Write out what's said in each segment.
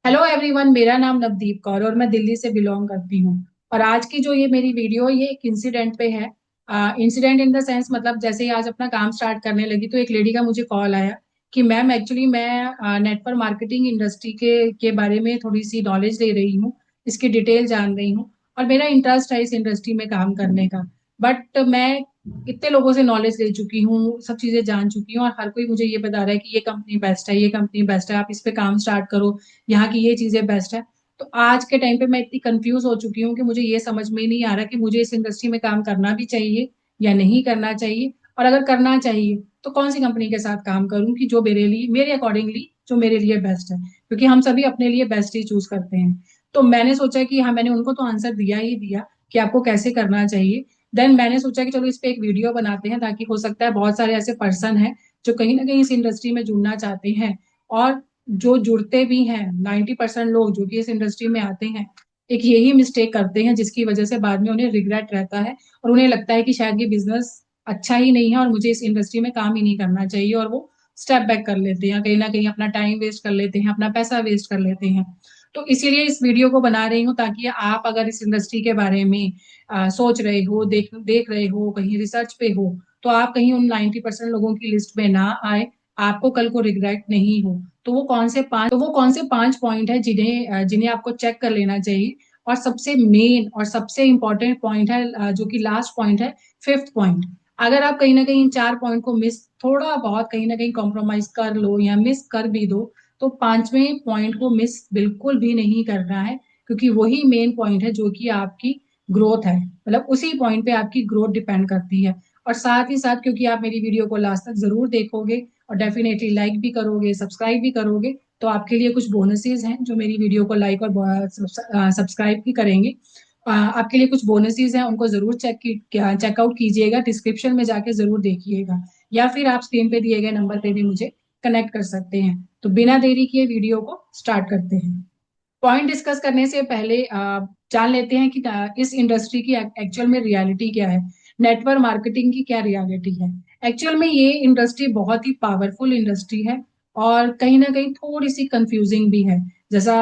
Hello everyone, मेरा नाम नवदीप कौर और मैं दिल्ली से बिलोंग करती हूँ। और आज की जो ये मेरी वीडियो ये एक इंसिडेंट पे है। इंसिडेंट इन द सेंस, मतलब जैसे ही आज अपना काम स्टार्ट करने लगी तो एक लेडी का मुझे कॉल आया कि मैम एक्चुअली मैं नेटवर्क मार्केटिंग इंडस्ट्री के बारे में थोड़ी सी नॉलेज ले रही हूँ, इसकी डिटेल जान रही हूँ और मेरा इंटरेस्ट है इस इंडस्ट्री में काम करने का। बट मैं इतने लोगों से नॉलेज ले चुकी हूँ, सब चीजें जान चुकी हूँ और हर कोई मुझे ये बता रहा है कि ये कंपनी बेस्ट है, ये कंपनी बेस्ट है, आप इस पे काम स्टार्ट करो, यहाँ की ये चीजें बेस्ट है। तो आज के टाइम पे मैं इतनी कंफ्यूज हो चुकी हूँ कि मुझे ये समझ में ही नहीं आ रहा कि मुझे इस इंडस्ट्री में काम करना भी चाहिए या नहीं करना चाहिए, और अगर करना चाहिए तो कौन सी कंपनी के साथ काम करूँ कि जो मेरे लिए, मेरे अकॉर्डिंगली जो मेरे लिए बेस्ट है, क्योंकि हम सभी अपने लिए बेस्ट ही चूज करते हैं। तो मैंने सोचा कि हाँ, मैंने उनको तो आंसर दिया ही दिया कि आपको कैसे करना चाहिए। देन मैंने सोचा कि चलो इस पे एक वीडियो बनाते हैं, ताकि हो सकता है बहुत सारे ऐसे पर्सन हैं जो कहीं ना कहीं इस इंडस्ट्री में जुड़ना चाहते हैं, और जो जुड़ते भी हैं 90% लोग जो कि इस इंडस्ट्री में आते हैं एक यही मिस्टेक करते हैं, जिसकी वजह से बाद में उन्हें रिग्रेट रहता है और उन्हें लगता है कि शायद ये बिजनेस अच्छा ही नहीं है और मुझे इस इंडस्ट्री में काम ही नहीं करना चाहिए, और वो स्टेप बैक कर लेते हैं, कहीं ना कहीं अपना टाइम वेस्ट कर लेते हैं, अपना पैसा वेस्ट कर लेते हैं। तो इसीलिए इस वीडियो को बना रही हूँ, ताकि आप अगर इस इंडस्ट्री के बारे में सोच रहे हो, देख देख रहे हो, कहीं रिसर्च पे हो, तो आप कहीं उन 90% लोगों की लिस्ट में ना आए, आपको कल को रिग्रेट नहीं हो। तो वो कौन से पांच पॉइंट है जिन्हें आपको चेक कर लेना चाहिए। और सबसे मेन और सबसे इंपॉर्टेंट पॉइंट है, जो कि लास्ट पॉइंट है, फिफ्थ पॉइंट। अगर आप कहीं ना कहीं इन चार पॉइंट को मिस, थोड़ा बहुत कहीं ना कहीं कॉम्प्रोमाइज कर लो या मिस कर भी दो, तो पांचवें पॉइंट को मिस बिल्कुल भी नहीं करना है, क्योंकि वही मेन पॉइंट है जो कि आपकी ग्रोथ है, मतलब उसी पॉइंट पे आपकी ग्रोथ डिपेंड करती है। और साथ ही साथ, क्योंकि आप मेरी वीडियो को लास्ट तक जरूर देखोगे और डेफिनेटली लाइक भी करोगे, सब्सक्राइब भी करोगे, तो आपके लिए कुछ बोनसेस हैं जो मेरी वीडियो को लाइक और सब्सक्राइब भी करेंगे। आपके लिए कुछ बोनसेस हैं, उनको जरूर चेकआउट कीजिएगा, डिस्क्रिप्शन में जाके जरूर देखिएगा, या फिर आप स्क्रीन पे दिए गए नंबर पे भी मुझे कनेक्ट कर सकते हैं। तो बिना देरी किए वीडियो को स्टार्ट करते हैं। पॉइंट डिस्कस करने से पहले जान लेते हैं कि इस इंडस्ट्री की एक्चुअल में रियलिटी क्या है, नेटवर्क मार्केटिंग की क्या रियलिटी है। एक्चुअल में ये इंडस्ट्री बहुत ही पावरफुल इंडस्ट्री है और कहीं ना कहीं थोड़ी सी कंफ्यूजिंग भी है। जैसा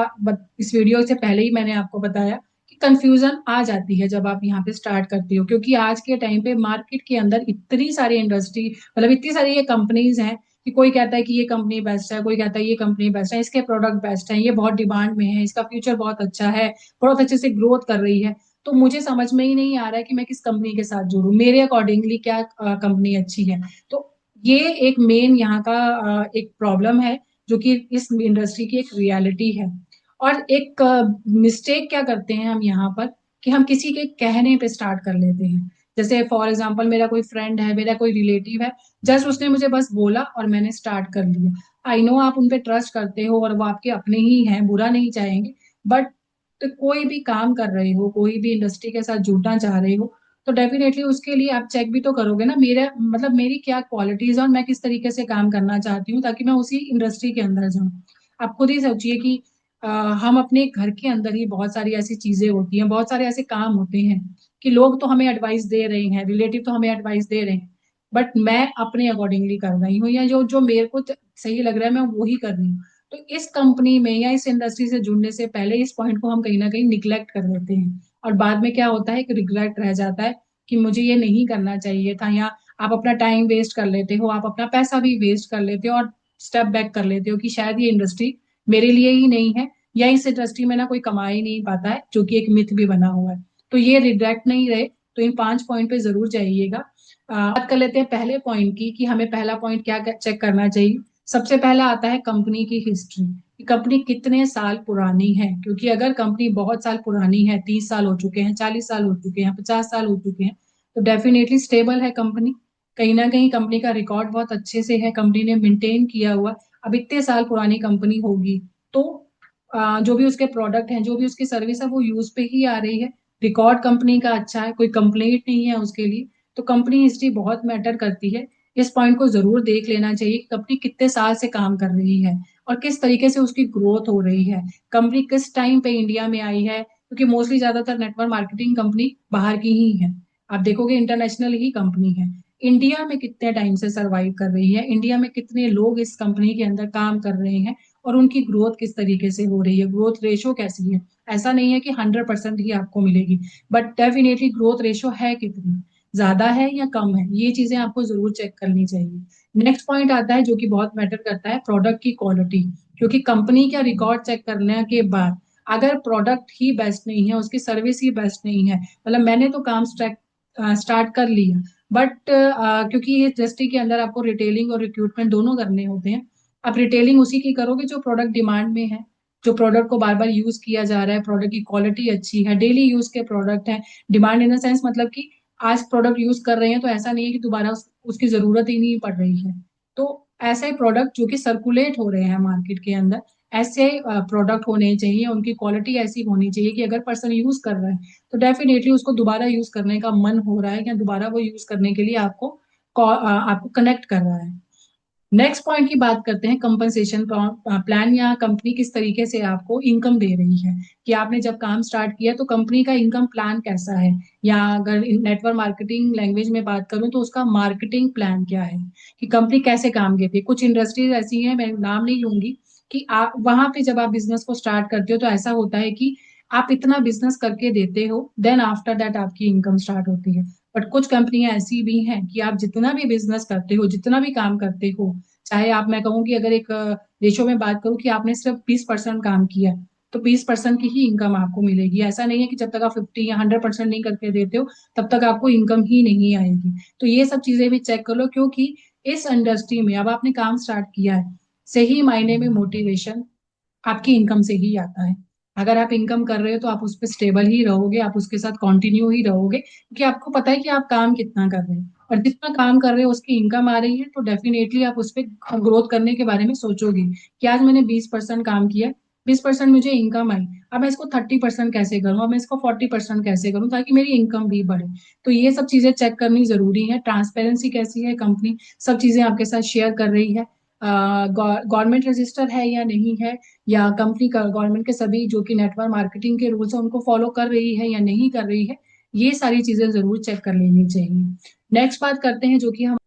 इस वीडियो से पहले ही मैंने आपको बताया कि कंफ्यूजन आ जाती है जब आप यहाँ पे स्टार्ट करते हो, क्योंकि आज के टाइम पे मार्केट के अंदर इतनी सारी इंडस्ट्री, मतलब इतनी सारी ये कंपनीज हैं कि कोई कहता है कि ये कंपनी बेस्ट है, कोई कहता है ये कंपनी बेस्ट है, इसके प्रोडक्ट बेस्ट है, ये बहुत डिमांड में है, इसका फ्यूचर बहुत अच्छा है, बहुत अच्छे से ग्रोथ कर रही है। तो मुझे समझ में ही नहीं आ रहा है कि मैं किस कंपनी के साथ जुड़ूं, मेरे अकॉर्डिंगली क्या कंपनी अच्छी है। तो ये एक मेन यहाँ का एक प्रॉब्लम है, जो कि इस इंडस्ट्री की एक रियलिटी है। और एक मिस्टेक क्या करते हैं हम यहाँ पर, कि हम किसी के कहने पे स्टार्ट कर लेते हैं। जैसे फॉर एग्जाम्पल, मेरा कोई फ्रेंड है, मेरा कोई रिलेटिव है, जस्ट उसने मुझे बस बोला और मैंने स्टार्ट कर लिया। आई नो आप उन पे ट्रस्ट करते हो और वो आपके अपने ही हैं, बुरा नहीं चाहेंगे, बट तो कोई भी काम कर रहे हो, कोई भी इंडस्ट्री के साथ जुड़ना चाह रहे हो, तो डेफिनेटली उसके लिए आप चेक भी तो करोगे ना, मेरा मतलब मेरी क्या क्वालिटीज है और मैं किस तरीके से काम करना चाहती हूँ, ताकि मैं उसी इंडस्ट्री के अंदर जाऊँ। आप खुद ही सोचिए कि अ, हम अपने घर के अंदर ही बहुत सारी ऐसी चीजें होती हैं, बहुत सारे ऐसे काम होते हैं कि लोग तो हमें एडवाइस दे रहे हैं, रिलेटिव तो हमें एडवाइस दे रहे हैं, बट मैं अपने अकॉर्डिंगली कर रही हूँ, या जो जो मेरे को सही लग रहा है मैं वही कर रही हूँ। तो इस कंपनी में या इस इंडस्ट्री से जुड़ने से पहले इस पॉइंट को हम कहीं ना कहीं निग्लेक्ट कर देते हैं, और बाद में क्या होता है, एक रिग्रेट रह जाता है कि मुझे ये नहीं करना चाहिए था, या आप अपना टाइम वेस्ट कर लेते हो, आप अपना पैसा भी वेस्ट कर लेते हो और स्टेप बैक कर लेते हो कि शायद ये इंडस्ट्री मेरे लिए ही नहीं है, या इस इंडस्ट्री में ना कोई कमा ही नहीं पाता है, जो कि एक मिथ भी बना हुआ है। तो ये रिग्रेट नहीं रहे, तो इन पांच पॉइंट पे जरूर जाइएगा। बात कर लेते हैं पहले पॉइंट की, कि हमें पहला पॉइंट क्या चेक करना चाहिए। सबसे पहला आता है कंपनी की हिस्ट्री, कि कंपनी कितने साल पुरानी है, क्योंकि अगर कंपनी बहुत साल पुरानी है, 30 साल हो चुके हैं, 40 साल हो चुके हैं, 50 साल हो चुके हैं, तो डेफिनेटली स्टेबल है कंपनी। कहीं ना कहीं कंपनी का रिकॉर्ड बहुत अच्छे से है, कंपनी ने मेंटेन किया हुआ। अब इतने साल पुरानी कंपनी होगी तो जो भी उसके प्रोडक्ट हैं, जो भी उसकी सर्विस है, वो यूज पे ही आ रही है। रिकॉर्ड कंपनी का अच्छा है, कोई कंप्लेंट नहीं है उसके लिए। तो कंपनी हिस्ट्री बहुत मैटर करती है। इस पॉइंट को जरूर देख लेना चाहिए कि कंपनी कितने साल से काम कर रही है और किस तरीके से उसकी ग्रोथ हो रही है, कंपनी किस टाइम पे इंडिया में आई है, क्योंकि मोस्टली ज्यादातर नेटवर्क मार्केटिंग कंपनी बाहर की ही है। आप देखोगे इंटरनेशनल ही कंपनी है। इंडिया में कितने टाइम से सरवाइव कर रही है, इंडिया में कितने लोग इस कंपनी के अंदर काम कर रहे हैं, और उनकी ग्रोथ किस तरीके से हो रही है, ग्रोथ रेशो कैसी है। ऐसा नहीं है कि 100% ही आपको मिलेगी, बट डेफिनेटली ग्रोथ रेशो है कितनी, ज्यादा है या कम है, ये चीजें आपको जरूर चेक करनी चाहिए। नेक्स्ट पॉइंट आता है जो कि बहुत मैटर करता है, प्रोडक्ट की क्वालिटी। क्योंकि कंपनी का रिकॉर्ड चेक करने के बाद अगर प्रोडक्ट ही बेस्ट नहीं है, उसकी सर्विस ही बेस्ट नहीं है, मतलब मैंने तो काम स्टार्ट कर लिया, बट क्योंकि ये इंडस्ट्री के अंदर आपको रिटेलिंग और रिक्रूटमेंट दोनों करने होते हैं। आप रिटेलिंग उसी की करोगे जो प्रोडक्ट डिमांड में है, जो प्रोडक्ट को बार बार यूज किया जा रहा है, प्रोडक्ट की क्वालिटी अच्छी है, डेली यूज के प्रोडक्ट है। डिमांड इन द सेंस मतलब कि आज प्रोडक्ट यूज कर रहे हैं तो ऐसा नहीं है कि दोबारा उसकी जरूरत ही नहीं पड़ रही है। तो ऐसे प्रोडक्ट जो कि सर्कुलेट हो रहे हैं मार्केट के अंदर, ऐसे प्रोडक्ट होने चाहिए, उनकी क्वालिटी ऐसी होनी चाहिए कि अगर पर्सन यूज कर रहा है तो डेफिनेटली उसको दोबारा यूज करने का मन हो रहा है, या दोबारा वो यूज करने के लिए आपको कनेक्ट कर रहा है। नेक्स्ट पॉइंट की बात करते हैं, कंपनसेशन प्लान, या कंपनी किस तरीके से आपको इनकम दे रही है, कि आपने जब काम स्टार्ट किया तो कंपनी का इनकम प्लान कैसा है, या अगर नेटवर्क मार्केटिंग लैंग्वेज में बात करूं तो उसका मार्केटिंग प्लान क्या है, कि कंपनी कैसे काम करती है। कुछ इंडस्ट्रीज ऐसी हैं, मैं नाम नहीं लूंगी, कि आप वहां पे जब आप बिजनेस को स्टार्ट करते हो तो ऐसा होता है कि आप इतना बिजनेस करके देते हो, देन आफ्टर दैट आपकी इनकम स्टार्ट होती है। बट कुछ कंपनियां ऐसी भी हैं कि आप जितना भी बिजनेस करते हो, जितना भी काम करते हो, चाहे आप, मैं कहूँ कि अगर एक रेशो में बात करूँ कि आपने सिर्फ 20% काम किया है, तो 20% की ही इनकम आपको मिलेगी। ऐसा नहीं है कि जब तक आप 50 या 100% नहीं करके देते हो तब तक आपको इनकम ही नहीं आएगी। तो ये सब चीजें भी चेक कर लो, क्योंकि इस इंडस्ट्री में अब आपने काम स्टार्ट किया है, सही मायने में मोटिवेशन आपकी इनकम से ही आता है। अगर आप इनकम कर रहे हो तो आप उस पर स्टेबल ही रहोगे, आप उसके साथ कंटिन्यू ही रहोगे, क्योंकि आपको पता है कि आप काम कितना कर रहे हो, और जितना काम कर रहे हो उसकी इनकम आ रही है, तो डेफिनेटली आप उस पर ग्रोथ करने के बारे में सोचोगे कि आज मैंने 20% काम किया, 20% मुझे इनकम आई, अब मैं इसको 30% कैसे करूं, अब मैं इसको 40% कैसे करूं ताकि मेरी इनकम भी बढ़े। तो ये सब चीजें चेक करनी जरूरी है। ट्रांसपेरेंसी कैसी है, कंपनी सब चीजें आपके साथ शेयर कर रही है, गवर्नमेंट रजिस्टर है या नहीं है, या कंपनी का गवर्नमेंट के सभी जो कि नेटवर्क मार्केटिंग के रूल्स है उनको फॉलो कर रही है या नहीं कर रही है, ये सारी चीजें जरूर चेक कर लेनी चाहिए। नेक्स्ट बात करते हैं जो कि हम,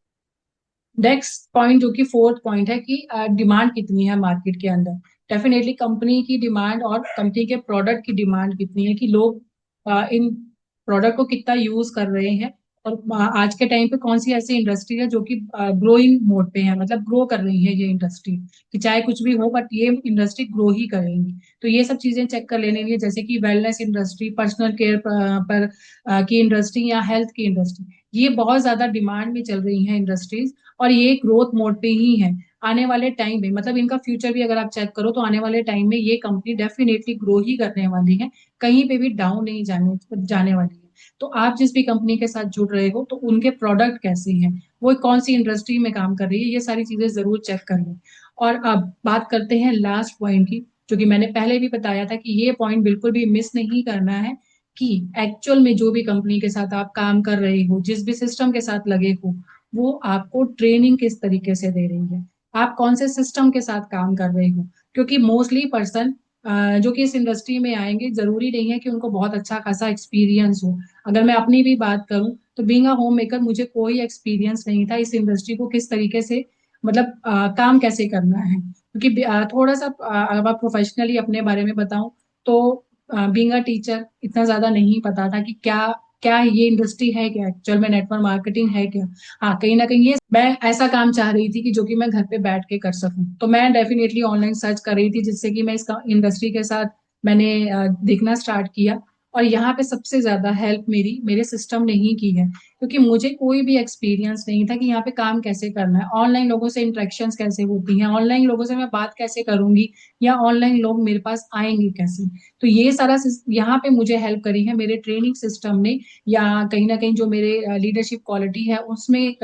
नेक्स्ट पॉइंट जो कि फोर्थ पॉइंट है कि डिमांड कितनी है मार्केट के अंदर। डेफिनेटली कंपनी की डिमांड और कंपनी के प्रोडक्ट की डिमांड कितनी है, कि लोग इन प्रोडक्ट को कितना यूज कर रहे हैं, और आज के टाइम पे कौन सी ऐसी इंडस्ट्री है जो कि ग्रोइंग मोड पे है, मतलब ग्रो कर रही है ये इंडस्ट्री, कि चाहे कुछ भी हो बट ये इंडस्ट्री ग्रो ही करेंगी। तो ये सब चीजें चेक कर लेने लिए, जैसे कि वेलनेस इंडस्ट्री, पर्सनल केयर पर की इंडस्ट्री, या हेल्थ की इंडस्ट्री, ये बहुत ज्यादा डिमांड में चल रही है इंडस्ट्रीज, और ये ग्रोथ मोड पे ही है। आने वाले टाइम में, मतलब इनका फ्यूचर भी अगर आप चेक करो तो आने वाले टाइम में ये कंपनी डेफिनेटली ग्रो ही करने वाली है, कहीं पे भी डाउन नहीं जाने वाली है। तो आप जिस भी कंपनी के साथ जुड़ रहे हो तो उनके प्रोडक्ट कैसे हैं, वो कौन सी इंडस्ट्री में काम कर रही है, ये सारी चीजें जरूर चेक कर लें। और अब बात करते हैं लास्ट पॉइंट की, जो कि मैंने पहले भी बताया था कि ये पॉइंट बिल्कुल भी मिस नहीं करना है, कि एक्चुअल में जो भी कंपनी के साथ आप काम कर रहे हो, जिस भी सिस्टम के साथ लगे हो, वो आपको ट्रेनिंग किस तरीके से दे रही है, आप कौन से सिस्टम के साथ काम कर रहे हो। क्योंकि मोस्टली पर्सन जो कि इस इंडस्ट्री में आएंगे, जरूरी नहीं है कि उनको बहुत अच्छा खासा एक्सपीरियंस हो। अगर मैं अपनी भी बात करूं तो बीइंग अ होम मेकर मुझे कोई एक्सपीरियंस नहीं था इस इंडस्ट्री को किस तरीके से, मतलब काम कैसे करना है। क्योंकि थोड़ा सा अगर आप प्रोफेशनली अपने बारे में बताऊं तो बीइंग अ टीचर इतना ज्यादा नहीं पता था कि क्या क्या ये इंडस्ट्री है, क्या एक्चुअल में नेटवर्क मार्केटिंग है क्या। हाँ, कहीं ना कहीं ये मैं ऐसा काम चाह रही थी कि जो कि मैं घर पे बैठ के कर सकूं, तो मैं डेफिनेटली ऑनलाइन सर्च कर रही थी, जिससे कि मैं इस इंडस्ट्री के साथ मैंने देखना स्टार्ट किया। और यहाँ पे सबसे ज्यादा हेल्प मेरी मेरे सिस्टम ने ही की है, क्योंकि मुझे कोई भी एक्सपीरियंस नहीं था कि यहाँ पे काम कैसे करना है, ऑनलाइन लोगों से इंटरेक्शंस कैसे होती हैं, ऑनलाइन लोगों से मैं बात कैसे करूंगी, या ऑनलाइन लोग मेरे पास आएंगे कैसे। तो ये सारा यहाँ पे मुझे हेल्प करी है मेरे ट्रेनिंग सिस्टम ने, या कहीं ना कहीं जो मेरे लीडरशिप क्वालिटी है उसमें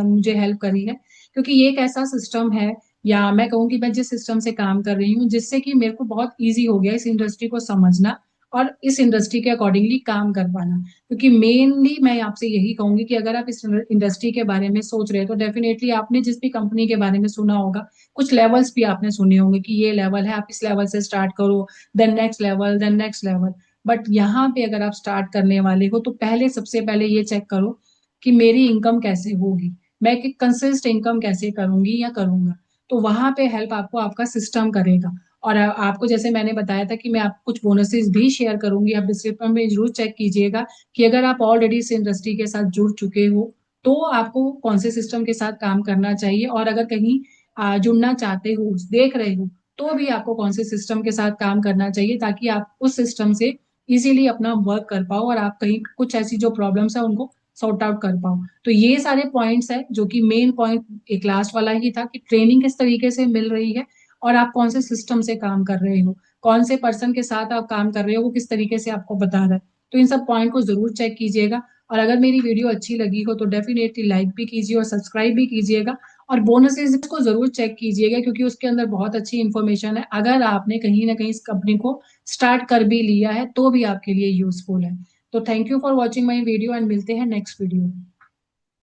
मुझे हेल्प करी है। क्योंकि ये एक ऐसा सिस्टम है, या मैं कहूँ कि मैं जिस सिस्टम से काम कर रही हूँ, जिससे कि मेरे को बहुत इजी हो गया इस इंडस्ट्री को समझना और इस इंडस्ट्री के अकॉर्डिंगली काम कर पाना। क्योंकि मेनली मैं आपसे यही कहूंगी कि अगर आप इस इंडस्ट्री के बारे में सोच रहे हो तो डेफिनेटली आपने जिस भी कंपनी के बारे में सुना होगा, कुछ लेवल्स भी आपने सुने होंगे कि ये लेवल है, आप इस लेवल से स्टार्ट करो, then next level, then next level. But यहाँ पे अगर आप स्टार्ट करने वाले हो तो पहले, सबसे पहले ये चेक करो कि मेरी इनकम कैसे होगी, मैं एक कंसिस्ट इनकम कैसे करूंगी या करूंगा। तो वहां पे हेल्प आपको आपका सिस्टम करेगा। और आपको जैसे मैंने बताया था कि मैं आपको कुछ बोनसेस भी शेयर करूंगी, आप डिस्क्रिप्शन में जरूर चेक कीजिएगा कि अगर आप ऑलरेडी इस इंडस्ट्री के साथ जुड़ चुके हो तो आपको कौन से सिस्टम के साथ काम करना चाहिए, और अगर कहीं जुड़ना चाहते हो, देख रहे हो, तो भी आपको कौन से सिस्टम के साथ काम करना चाहिए, ताकि आप उस सिस्टम से इजीली अपना वर्क कर पाओ और आप कहीं कुछ ऐसी जो प्रॉब्लम्स है उनको सॉर्ट आउट कर पाओ। तो ये सारे पॉइंट्स है जो कि मेन पॉइंट एक लास्ट वाला ही था कि ट्रेनिंग किस तरीके से मिल रही है और आप कौन से सिस्टम से काम कर रहे हो, कौन से पर्सन के साथ आप काम कर रहे हो, वो किस तरीके से आपको बता रहा है। तो इन सब पॉइंट को जरूर चेक कीजिएगा। और अगर मेरी वीडियो अच्छी लगी हो तो डेफिनेटली लाइक भी कीजिए और सब्सक्राइब भी कीजिएगा। और बोनसेस को जरूर चेक कीजिएगा क्योंकि उसके अंदर बहुत अच्छी इंफॉर्मेशन है। अगर आपने कहीं ना कहीं इस कंपनी को स्टार्ट कर भी लिया है तो भी आपके लिए यूजफुल है। तो thank you for watching my video and मिलते हैं नेक्स्ट वीडियो।